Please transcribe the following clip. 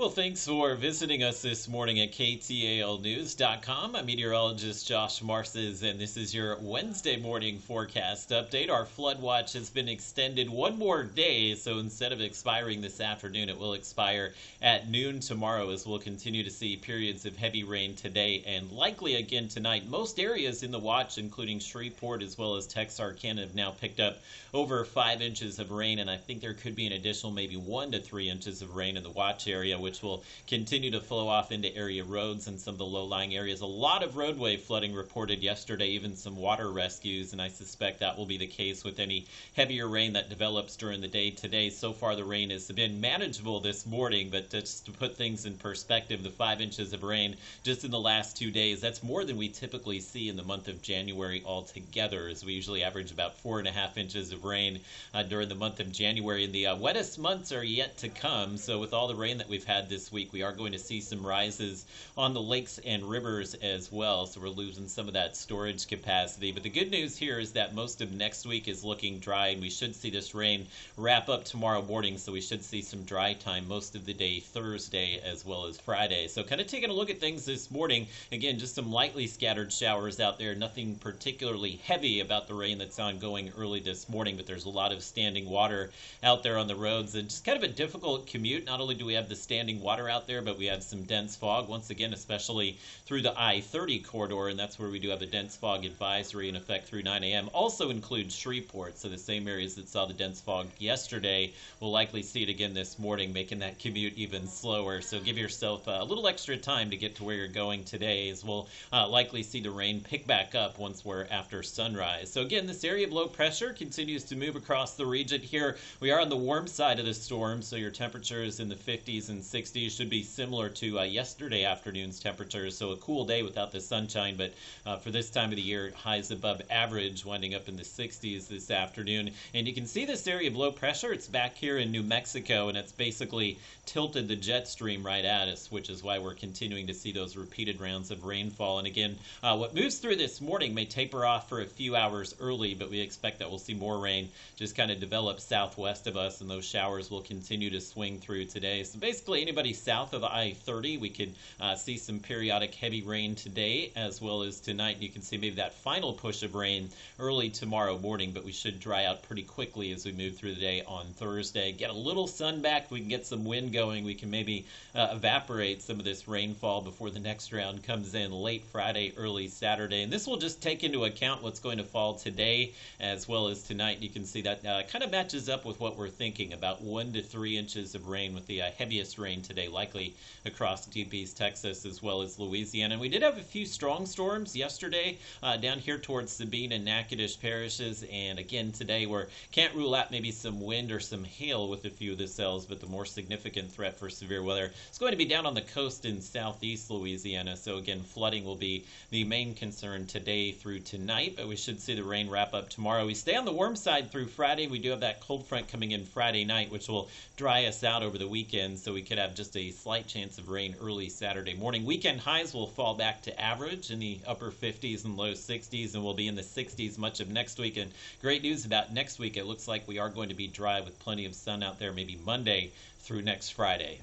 Well, thanks for visiting us this morning at KTALnews.com. I'm meteorologist Josh Marces, and this is your Wednesday morning forecast update. Our flood watch has been extended one more day, so instead of expiring this afternoon, it will expire at noon tomorrow as we'll continue to see periods of heavy rain today and likely again tonight. Most areas in the watch, including Shreveport as well as Texarkana, have now picked up over 5 inches of rain, and I think there could be an additional maybe 1 to 3 inches of rain in the watch area, which will continue to flow off into area roads and some of the low-lying areas. A lot of roadway flooding reported yesterday, even some water rescues, and I suspect that will be the case with any heavier rain that develops during the day today. So far, the rain has been manageable this morning, but just to put things in perspective, the 5 inches of rain just in the last 2 days, that's more than we typically see in the month of January altogether, as we usually average about 4.5 inches of rain during the month of January. And the wettest months are yet to come, so with all the rain that we've had this week, we are going to see some rises on the lakes and rivers as well, so we're losing some of that storage capacity. But the good news here is that most of next week is looking dry, and we should see this rain wrap up tomorrow morning, so we should see some dry time most of the day Thursday as well as Friday. So kind of taking a look at things this morning, again, just some lightly scattered showers out there, nothing particularly heavy about the rain that's ongoing early this morning, but there's a lot of standing water out there on the roads, and just kind of a difficult commute. Not only do we have the standing water out there, but we have some dense fog once again, especially through the I-30 corridor, and that's where we do have a dense fog advisory in effect through 9 a.m. Also includes Shreveport, so the same areas that saw the dense fog yesterday will likely see it again this morning, making that commute even slower. So give yourself a little extra time to get to where you're going today, as we'll likely see the rain pick back up once we're after sunrise. So again, this area of low pressure continues to move across the region here. We are on the warm side of the storm, so your temperatures in the 50s and 60s should be similar to yesterday afternoon's temperatures. So a cool day without the sunshine, but for this time of the year, highs above average, winding up in the 60s this afternoon. And you can see this area of low pressure. It's back here in New Mexico, and it's basically tilted the jet stream right at us, which is why we're continuing to see those repeated rounds of rainfall. And again, what moves through this morning may taper off for a few hours early, but we expect that we'll see more rain just kind of develop southwest of us, and those showers will continue to swing through today. So basically, anybody south of I-30, we could see some periodic heavy rain today as well as tonight. You can see maybe that final push of rain early tomorrow morning, but we should dry out pretty quickly as we move through the day on Thursday. Get a little sun back, we can get some wind going, we can maybe evaporate some of this rainfall before the next round comes in late Friday, early Saturday. And this will just take into account what's going to fall today as well as tonight. You can see that kind of matches up with what we're thinking, about 1 to 3 inches of rain, with the heaviest rain today likely across deep East Texas as well as Louisiana. And we did have a few strong storms yesterday down here towards Sabine and Natchitoches parishes, and again today we can't rule out maybe some wind or some hail with a few of the cells, but the more significant threat for severe weather is going to be down on the coast in southeast Louisiana. So again, flooding will be the main concern today through tonight, but we should see the rain wrap up tomorrow. We stay on the warm side through Friday. We do have that cold front coming in Friday night, which will dry us out over the weekend, so we could have just a slight chance of rain early Saturday morning. Weekend highs will fall back to average in the upper 50s and low 60s, and we'll be in the 60s much of next week. And great news about next week, it looks like we are going to be dry with plenty of sun out there, maybe Monday through next Friday.